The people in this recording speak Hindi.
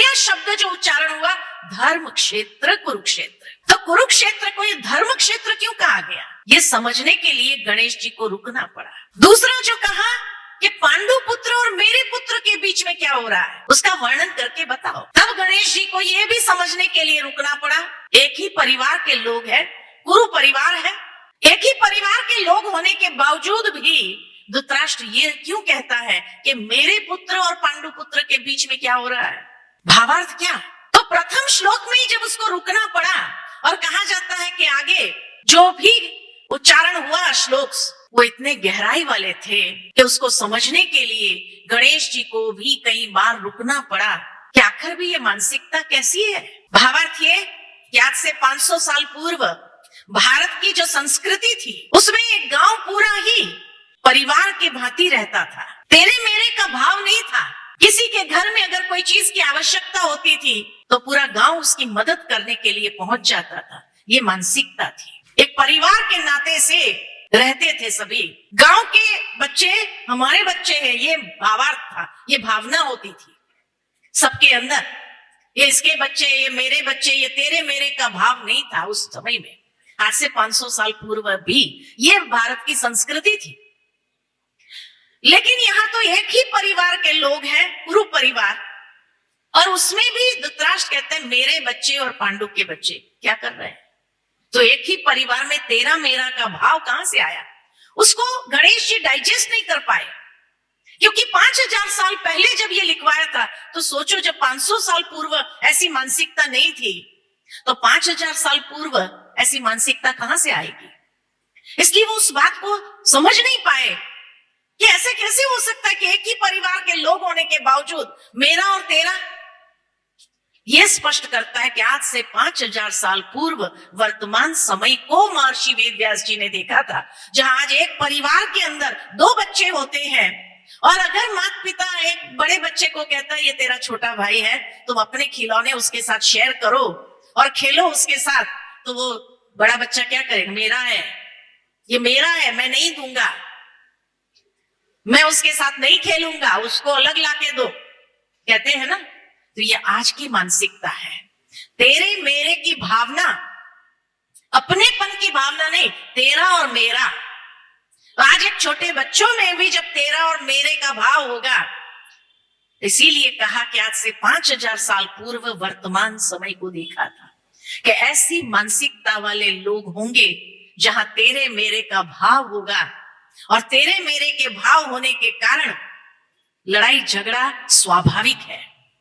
नया शब्द जो उच्चारण हुआ, धर्म क्षेत्र कुरुक्षेत्र। तो कुरुक्षेत्र को ये धर्म क्षेत्र क्यों कहा गया, ये समझने के लिए गणेश जी को रुकना पड़ा। दूसरा जो कहा कि पांडु पुत्र और मेरे पुत्र के बीच में क्या हो रहा है, उसका वर्णन करके बताओ। तब गणेश जी को ये भी समझने के लिए रुकना पड़ा, एक ही परिवार के लोग हैं, कुरु परिवार है, एक ही परिवार के लोग होने के बावजूद भी धृतराष्ट्र ये क्यों कहता है कि मेरे पुत्र और पांडु पुत्र के बीच में क्या हो रहा है, भावार्थ क्या। तो प्रथम श्लोक में ही जब उसको रुकना पड़ा और कहा जाता है कि आगे जो भी उच्चारण हुआ श्लोक, वो इतने गहराई वाले थे कि उसको समझने के लिए गणेश जी को भी कई बार रुकना पड़ा कि आखिर भी ये मानसिकता कैसी है। भावार्थ ये कि आज से 500 साल पूर्व भारत की जो संस्कृति थी, उसमें एक गांव पूरा ही परिवार के भांति रहता था, तेरे मेरे का भाव नहीं था। किसी के घर में अगर कोई चीज की आवश्यकता होती थी तो पूरा गांव उसकी मदद करने के लिए पहुंच जाता था, ये मानसिकता थी। एक परिवार के नाते से रहते थे सभी, गांव के बच्चे हमारे बच्चे हैं, ये भावार्थ था, ये भावना होती थी सबके अंदर। ये इसके बच्चे, ये मेरे बच्चे, ये तेरे मेरे का भाव नहीं था उस समय में। आज से 500 साल पूर्व भी ये भारत की संस्कृति थी। लेकिन यहाँ तो एक ही परिवार के लोग हैं, कुरु परिवार, और उसमें भी धृतराष्ट्र कहते हैं मेरे बच्चे और पांडु के बच्चे क्या कर रहे हैं। तो एक ही परिवार में तेरा मेरा का भाव कहां से आया, उसको गणेश जी डाइजेस्ट नहीं कर पाए। क्योंकि 5000 साल पहले जब ये लिखवाया था, तो सोचो जब 500 साल पूर्व ऐसी मानसिकता नहीं थी, तो 5000 साल पूर्व ऐसी मानसिकता कहां से आएगी। इसलिए वो उस बात को समझ नहीं पाए कि ऐसे कैसे हो सकता है कि एक ही परिवार के लोग होने के बावजूद मेरा और तेरा। यह स्पष्ट करता है कि आज से 5000 साल पूर्व वर्तमान समय को महर्षि वेदव्यास जी ने देखा था, जहां आज एक परिवार के अंदर 2 बच्चे होते हैं, और अगर माता पिता एक बड़े बच्चे को कहता है ये तेरा छोटा भाई है, तुम अपने खिलौने उसके साथ शेयर करो और खेलो उसके साथ, तो वो बड़ा बच्चा क्या करेगा, मेरा है, ये मेरा है, मैं नहीं दूंगा, मैं उसके साथ नहीं खेलूंगा, उसको अलग लाके दो, कहते हैं ना। तो ये आज की मानसिकता है, तेरे मेरे की भावना, अपनेपन की भावना नहीं, तेरा और मेरा। आज एक छोटे बच्चों में भी जब तेरा और मेरे का भाव होगा, इसीलिए कहा कि आज से 5000 साल पूर्व वर्तमान समय को देखा था कि ऐसी मानसिकता वाले लोग होंगे जहां तेरे मेरे का भाव होगा, और तेरे मेरे के भाव होने के कारण लड़ाई झगड़ा स्वाभाविक है।